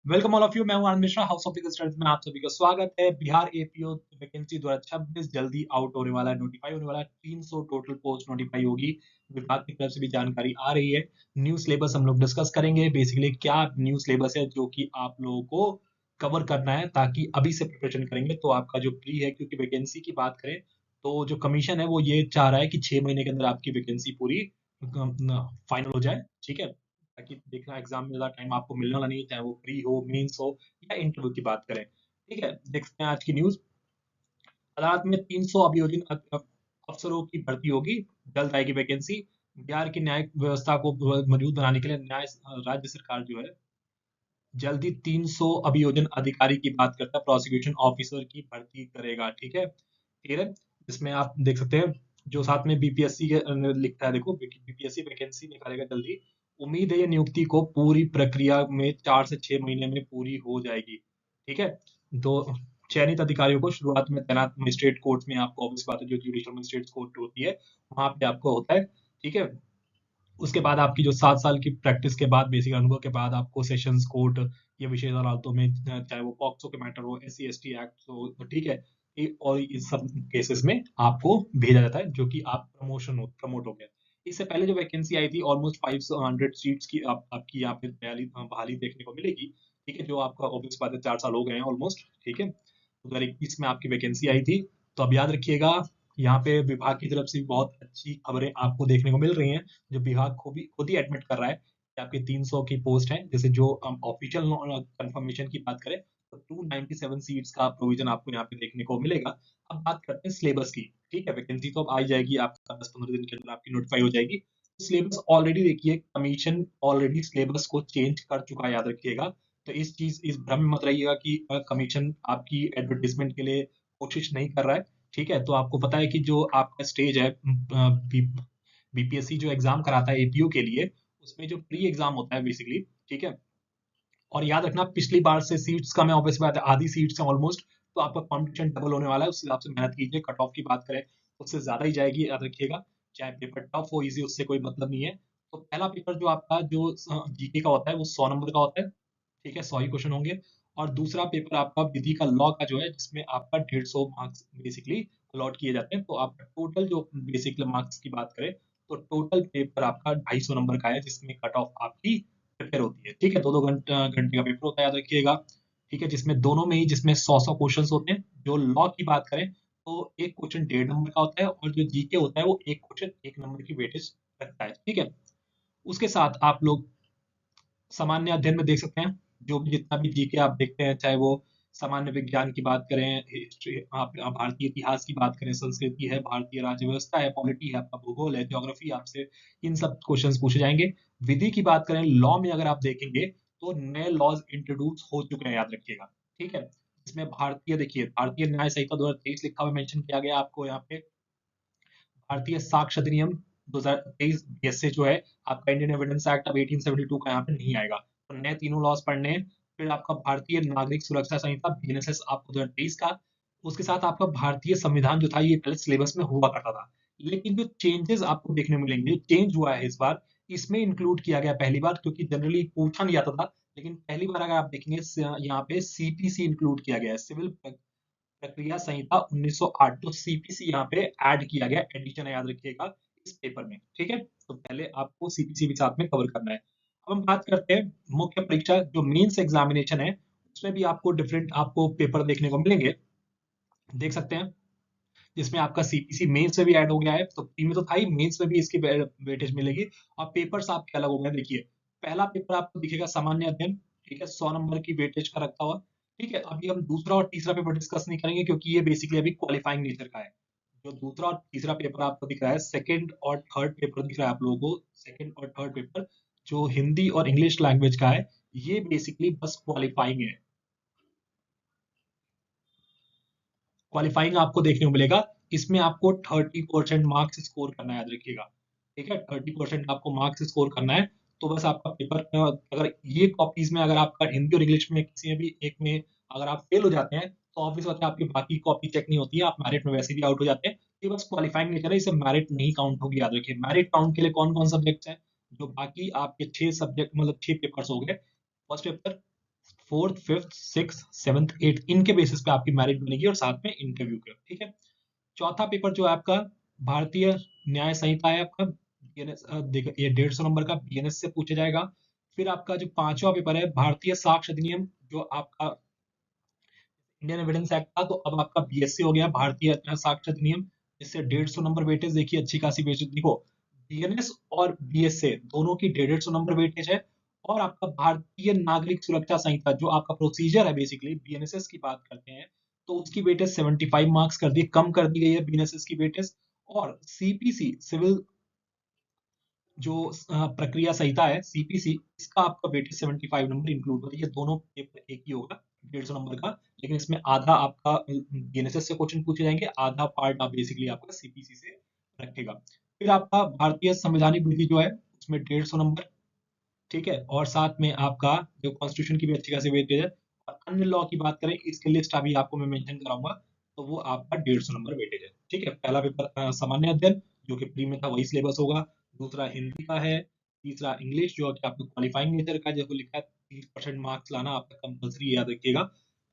Welcome all of you. मैं हूं आनंद Mishra, house of studies में आप सभी का स्वागत है। बिहार एपीओ वैकेंसी 2026 जल्दी आउट होने वाला है, नोटिफाई होने वाला है। 300 टोटल पोस्ट नोटिफाई होगी। विभाग की तरफ से भी जानकारी आ रही है। न्यू सिलेबस हम लोग डिस्कस करेंगे। बेसिकली क्या न्यू सिलेबस है जो कि आप लोगों को कवर करना है, ताकि अभी से प्रिपरेशन करेंगे तो आपका जो प्री है, क्योंकि वैकेंसी की बात करें तो जो कमीशन है वो ये चाह रहा है कि 6 महीने के अंदर आपकी वैकेंसी पूरी फाइनल हो जाए। ठीक है, ताकि देखना एग्जाम में ज्यादा टाइम आपको मिलने वाला नहीं है, चाहे वो प्री हो, मेंस हो या इंटरव्यू की बात करें। ठीक है, देखते हैं आज की न्यूज। अदालत में 300 अभियोजन अफसरों की भर्ती होगी, जल्द आएगी वैकेंसी। बिहार की न्यायिक व्यवस्था को मजबूत बनाने के लिए राज्य सरकार जो है जल्दी 300 अभियोजन अधिकारी की बात करता है, प्रोसिक्यूशन ऑफिसर की भर्ती करेगा। ठीक है, क्लियर है। जिसमें आप देख सकते हैं जो साथ में बीपीएससी के लिखता है, देखो बीपीएससी वैकेंसी निकालेगा जल्दी। उम्मीद है ये नियुक्ति को पूरी प्रक्रिया में 4 से 6 महीने में पूरी हो जाएगी। ठीक है, तो चयनित अधिकारियों को शुरुआत में तैनात मजिस्ट्रेट कोर्ट में, आपको ऑब्वियस बात है जो जुडिशियल मजिस्ट्रेट कोर्ट होती है वहां पे आपको होता है। ठीक है, उसके बाद आपकी जो 7 साल की प्रैक्टिस के बाद, बेसिक अनुभव के बाद, आपको सेशंस कोर्ट या विशेष अदालतों में, चाहे वो पॉक्सो के मैटर हो, SC ST एक्ट हो, तो ठीक है, और इस सब केसेस में आपको भेजा जाता है, जो कि आप प्रमोट हो गया। इससे पहले जो वैकेंसी आई थी ऑलमोस्ट 500 सीट्स की आपकी यहाँ पे बहाली देखने को मिलेगी। ठीक है, जो आपका ऑब्वियस बात है 4 साल हो गए हैं ऑलमोस्ट। ठीक है, 2021 में आपकी वैकेंसी आई थी। तो अब याद रखिएगा, यहाँ पे विभाग की तरफ से भी बहुत अच्छी खबरें आपको देखने को मिल रही हैं। जो विभाग खुद ही एडमिट कर रहा है कि आपकी 300 की पोस्ट है। जैसे जो ऑफिशियल कंफर्मेशन की बात करें तो 297 सीट्स का प्रोविजन आपको यहाँ पे देखने को मिलेगा। अब बात करते हैं सिलेबस की। ठीक है, वैकेंसी तो अब आ ही जाएगी, आपका 10-15 दिन के अंदर आपकी नोटिफाई हो जाएगी। सिलेबस ऑलरेडी देखिए, कमीशन ऑलरेडी सिलेबस को चेंज कर चुका है, याद रखिएगा। तो इस भ्रम में मत रहिएगा कि कमीशन आपकी एडवर्टीजमेंट के लिए कोशिश नहीं कर रहा है। ठीक है, तो आपको पता है कि जो आपका स्टेज है, बीपीएससी जो एग्जाम कराता है एपीओ के लिए, उसमें जो प्री एग्जाम होता है बेसिकली। ठीक है, और याद रखना पिछली बार से सीट्स कम है, ऑब्वियस बात है, आधी सीट्स है ऑलमोस्ट। तो आपका कॉम्पिटिशन डबल होने वाला है, उस हिसाब से मेहनत कीजिए। कट ऑफ की बात करें तो उससे ज्यादा ही जाएगी, याद रखिएगा। चाहे पेपर टफ हो इजी, उससे कोई मतलब नहीं है। तो पहला पेपर जो आपका जो जीके का होता है वो 100 नंबर का होता है। ठीक है, 100 ही क्वेश्चन होंगे। और दूसरा पेपर आपका विधि का लॉ का जो है, जिसमें आपका 150 मार्क्स बेसिकली अलॉट किए जाते हैं। तो आपका टोटल जो बेसिक मार्क्स की बात करें तो टोटल पेपर आपका 250 नंबर का है, जिसमें कट ऑफ आपकी प्रिपेयर होती है। ठीक है, 2-2 घंटे का पेपर होता है, याद रखिएगा। ठीक है, जिसमें दोनों में ही, जिसमें 100 क्वेश्चन होते हैं। जो लॉ की बात करें तो एक क्वेश्चन 1.5 नंबर का होता है, और जो जीके होता है वो एक क्वेश्चन 1 नंबर की वेटेज रखता है। ठीक है, उसके साथ आप लोग सामान्य अध्ययन में देख सकते हैं, जो भी जितना भी जीके आप देखते हैं, चाहे वो सामान्य विज्ञान की बात करें, हिस्ट्री, आप भारतीय इतिहास की बात करें, संस्कृति है, भारतीय राज्य व्यवस्था है, पॉलिटी है, आपका भूगोल है, ज्योग्राफी, आपसे इन सब क्वेश्चंस पूछे जाएंगे। विधि की बात करें, लॉ में अगर आप देखेंगे तो नए लॉज इंट्रोड्यूस हो चुके हैं, याद रखिएगा। ठीक है, इसमें भारतीय, देखिए भारतीय न्याय संहिता 2023 लिखा हुआ मेंशन किया गया आपको यहाँ पे। भारतीय साक्ष्य अधिनियम 2023 बीएसए जो है, आपका इंडियन एविडेंस एक्ट ऑफ 1872 का यहाँ पे नहीं आएगा। तो नए तीनों लॉज पढ़ने हैं। फिर आपका भारतीय नागरिक सुरक्षा संहिता बीएनएसएस आपको 2023 का। उसके साथ आपका भारतीय संविधान जो था, ये पहले सिलेबस में हुआ करता था, लेकिन जो चेंजेस आपको देखने मिलेंगे, चेंज हुआ है इस बार, इसमें इंक्लूड किया गया पहली बार, क्योंकि जनरली पूछा नहीं जाता था। लेकिन पहली बार अगर आप देखेंगे यहाँ पे सीपीसी इंक्लूड किया गया है, सिविल प्रक्रिया संहिता 1908। तो सीपीसी यहाँ पे ऐड किया गया, एडिशन है, याद रखिएगा इस पेपर में। ठीक है, तो पहले आपको सीपीसी भी साथ में कवर करना है। अब हम बात करते हैं मुख्य परीक्षा, जो मेंस एग्जामिनेशन है, उसमें भी आपको डिफरेंट आपको पेपर देखने को मिलेंगे, देख सकते हैं। जिसमें आपका सीपीसी मेंस में भी ऐड हो गया है, तो प्री में तो था ही, मेंस में भी इसकी वेटेज मिलेगी। और पेपर्स आपके अलग हो गए, देखिए पहला पेपर आपको दिखेगा सामान्य अध्ययन। ठीक है, 100 नंबर की वेटेज का रखता हुआ। ठीक है, अभी हम दूसरा और तीसरा पेपर डिस्कस नहीं करेंगे, क्योंकि ये बेसिकली अभी क्वालिफाइंग नेचर का है। जो दूसरा और तीसरा पेपर आपको दिख रहा है, सेकंड और थर्ड पेपर दिख रहा है आप लोगों को, सेकंड और थर्ड पेपर जो हिंदी और इंग्लिश लैंग्वेज का है, ये बेसिकली बस क्वालिफाइंग है। क्वालिफाइंग आपको देखने को मिलेगा। इसमें आपको 30% मार्क्स स्कोर करना है, याद रखिएगा। ठीक है, 30% आपको मार्क्स स्कोर करना है। तो बस आपका पेपर, अगर ये कॉपीज में, अगर आपका हिंदी और इंग्लिश में किसी में भी एक में अगर आप फेल हो जाते हैं, तो ऑब्वियस बात है आपकी बाकी कॉपी चेक नहीं होती है, आप मेरिट में वैसे भी आउट हो जाते हैं। ये बस क्वालिफाइंग नेचर है, इसे मेरिट नहीं काउंट होगी, याद रखिए। मेरिट काउंट के लिए कौन कौन सब्जेक्ट है, जो बाकी आपके 6 सब्जेक्ट, मतलब 6 पेपर्स हो गए। First paper 4th 5th 6th 7th 8th इनके बेसिस पे आपकी मेरिट बनेगी और साथ में इंटरव्यू के, ठीक है। चौथा पेपर जो है आपका भारतीय न्याय संहिता है आपका बीएनएस, देखो ये 150 नंबर का बीएनएस से पूछा जाएगा। फिर आपका जो पांचवा पेपर है भारतीय साक्ष्य अधिनियम, जो आपका इंडियन एविडेंस एक्ट था, तो अब आपका बीएससी हो गया भारतीय साक्ष्य अधिनियम, जिससे 150 नंबर वेटेज, देखिए अच्छी खासी वेटेज, देखो बीएनएस और बीएसए दोनों की 150 नंबर वेटेज है। और आपका भारतीय नागरिक सुरक्षा संहिता जो आपका प्रोसीजर है, बेसिकली बीएनएसएस की बात करते हैं, तो उसकी वेटेज 75 मार्क्स कर दी, कम कर दी गई है बीएनएसएस की वेटेज। और सीपीसी सिविल जो प्रक्रिया संहिता है सीपीसी, इसका आपका वेटेज 75 नंबर इंक्लूड होता है। ये दोनों पेपर एक ही होगा 150 नंबर का, लेकिन इसमें आधा आपका बीएनएसएस से क्वेश्चन पूछे जाएंगे, आधा पार्ट आप बेसिकली आपका सीपीसी से रखेगा। फिर आपका भारतीय संवैधानिक विधि जो है उसमें 150 नंबर, ठीक है। और साथ में आपका जो कॉन्स्टिट्यूशन की भी अच्छी खासी वेटेज है। और अन्य लॉ की बात करें, इसकी लिस्ट अभी आपको मैं मेंशन कराऊंगा, तो वो आपका 150 नंबर वेटेज है, ठीक है। पहला पेपर सामान्य अध्ययन जो कि प्री में था वही सिलेबस होगा। दूसरा हिंदी का है। तीसरा इंग्लिश जो कि आपको क्वालिफाइंग नेचर का, जैसे लिखा है 30% मार्क्स लाना आपका कंपल्सरी, याद रखिएगा।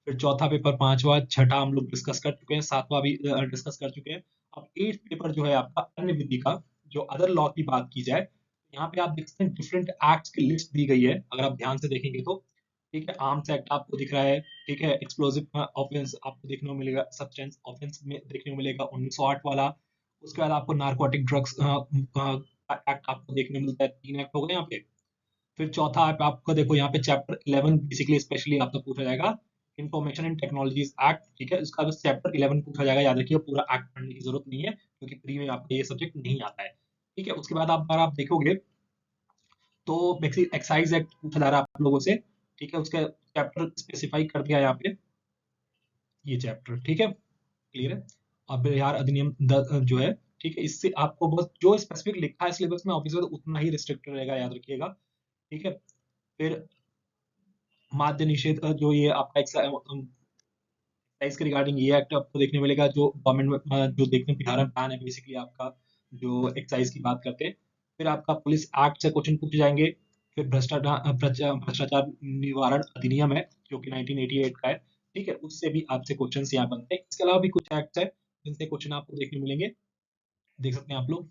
फिर चौथा पेपर, पांचवा छठा हम लोग डिस्कस कर चुके हैं, सातवां भी डिस्कस कर चुके हैं। अब 8th पेपर जो है आपका अन्य विधि का, जो अदर लॉ की बात की जाए, यहाँ पे आप देख सकते हैं डिफरेंट एक्ट्स की लिस्ट दी गई है, अगर आप ध्यान से देखेंगे तो, ठीक है। आर्म्स एक्ट आपको दिख रहा है, ठीक है। एक्सप्लोजिव ऑफेंस आपको देखने को मिलेगा, सब्सटेंस ऑफेंस में देखने को मिलेगा 1908 वाला। उसके बाद आपको नार्कोटिक ड्रग्स एक्ट आपको देखने को मिलता है, 3 एक्ट हो गए यहाँ पे। फिर चौथा आपको देखो यहाँ पे चैप्टर 11 बेसिकली स्पेशली आपसे पूछा जाएगा, इंफॉर्मेशन एंड टेक्नोलॉजीज एक्ट, ठीक है। इसका बस चैप्टर 11 पूछा जाएगा, याद रखिए पूरा एक्ट पढ़ने की जरूरत नहीं है, क्योंकि प्री में आपका ये सब्जेक्ट नहीं आता है, ठीक है। उसके बाद अगर आप देखोगे तो बेसिक एक्साइज एक्ट पूछा जा रहा है आप लोगों से, ठीक है। उसका चैप्टर स्पेसिफाई कर दिया यहाँ पे, ये चैप्टर, ठीक है, क्लियर है। अब बिहार अधिनियम जो है, ठीक है, इससे आपको बस जो स्पेसिफिक लिखा है सिलेबस में ऑफिसर उतना ही रिस्ट्रिक्टेड रहेगा, याद रखिएगा, ठीक है। फिर माध्य निषेध का जो ये आपका एक्साइज के रिगार्डिंग ये एक्ट आपको देखने को मिलेगा, जो गवर्नमेंट में जो देखने बिहार में बैन है बेसिकली आपका, जो एक्साइज की बात करते हैं। फिर आपका पुलिस एक्ट से क्वेश्चन पूछे जाएंगे। फिर भ्रष्टाचार निवारण अधिनियम है जो कि 1988 का है, ठीक है, उससे भी आपसे क्वेश्चन यहाँ बनते हैं। इसके अलावा भी कुछ एक्ट है जिनसे क्वेश्चन आपको देखने को मिलेंगे, देख सकते हैं आप लोग।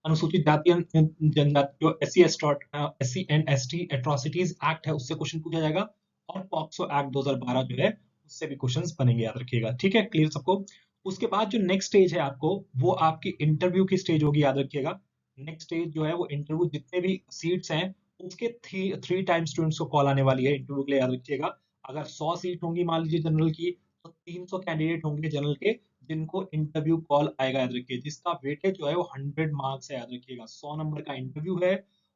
अनुसूचित जाति जनजाति जो SC and ST atrocities act है, उससे क्वेश्चन पूछा जाएगा। और पॉक्सो एक्ट 2012 जो है, उससे भी क्वेश्चंस बनेंगे, याद रखिएगा, ठीक है, क्लियर सबको। उसके बाद जो नेक्स्ट स्टेज है आपको, वो आपकी इंटरव्यू की स्टेज होगी, याद रखिएगा। नेक्स्ट स्टेज जो है वो इंटरव्यू, जितने भी सीट्स हैं उसके थ्री टाइम स्टूडेंट्स को कॉल आने वाली है इंटरव्यू के लिए, याद रखिएगा। अगर 100 सीट होंगी मान लीजिए जनरल की, तो 300 कैंडिडेट होंगे जनरल के जिनको इंटरव्यू कॉल आएगा, याद रखिए, जिसका वेटेज जो है वो 100 मार्क्स है, याद रखिएगा। 100 नंबर का इंटरव्यू है,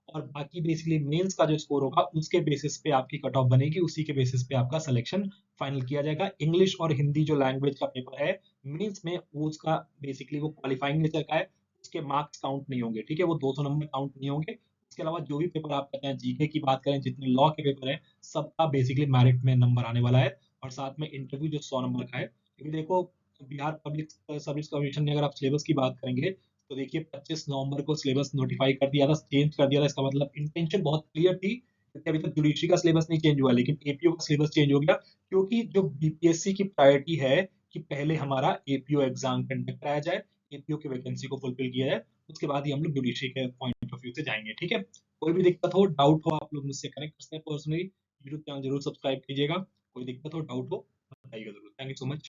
और बाकी बेसिकली मेंस का जो स्कोर होगा उसके बेसिस पे आपकी कट ऑफ बनेगी, उसी के बेसिस पे आपका सिलेक्शन फाइनल किया जाएगा। इंग्लिश और हिंदी जो लैंग्वेज का पेपर है मेंस में, वो उसका बेसिकली वो क्वालिफाइंग नेचर का है, उसके मार्क्स काउंट नहीं होंगे, ठीक है, वो 200 नंबर काउंट नहीं होंगे। उसके अलावा जो भी पेपर आप करते हैं, जीके की बात करें, जितने लॉ के पेपर है, सबका बेसिकली मेरिट में नंबर आने वाला है। और साथ में इंटरव्यू जो 100 नंबर का है, क्योंकि देखो बिहार पब्लिक सर्विस कमीशन ने, अगर आप सिलेबस की बात करेंगे, तो देखिए 25 नवंबर को सिलेबस नोटिफाई कर दिया था, चेंज कर दिया था। इसका मतलब इंटेंशन बहुत क्लियर थी, क्योंकि अभी तक जुडिशरी का सिलेबस नहीं चेंज हुआ, लेकिन एपीओ का सिलेबस चेंज हो गया, क्योंकि जो बीपीएससी की प्रायोरिटी है कि पहले हमारा एपीओ एग्जाम कंडक्ट कराया जाए, एपीओ की वैकेंसी को फुलफिल किया जाए, उसके बाद ही हम लोग जुडिशरी के पॉइंट ऑफ व्यू से जाएंगे, ठीक है। कोई भी दिक्कत हो, डाउट हो, आप लोग मुझसे कनेक्ट कर सकते हैं पर्सनली। यूट्यूब चैनल जरूर सब्सक्राइब कीजिएगा। कोई दिक्कत हो, डाउट हो, बताइएगा जरूर। Thank you so much.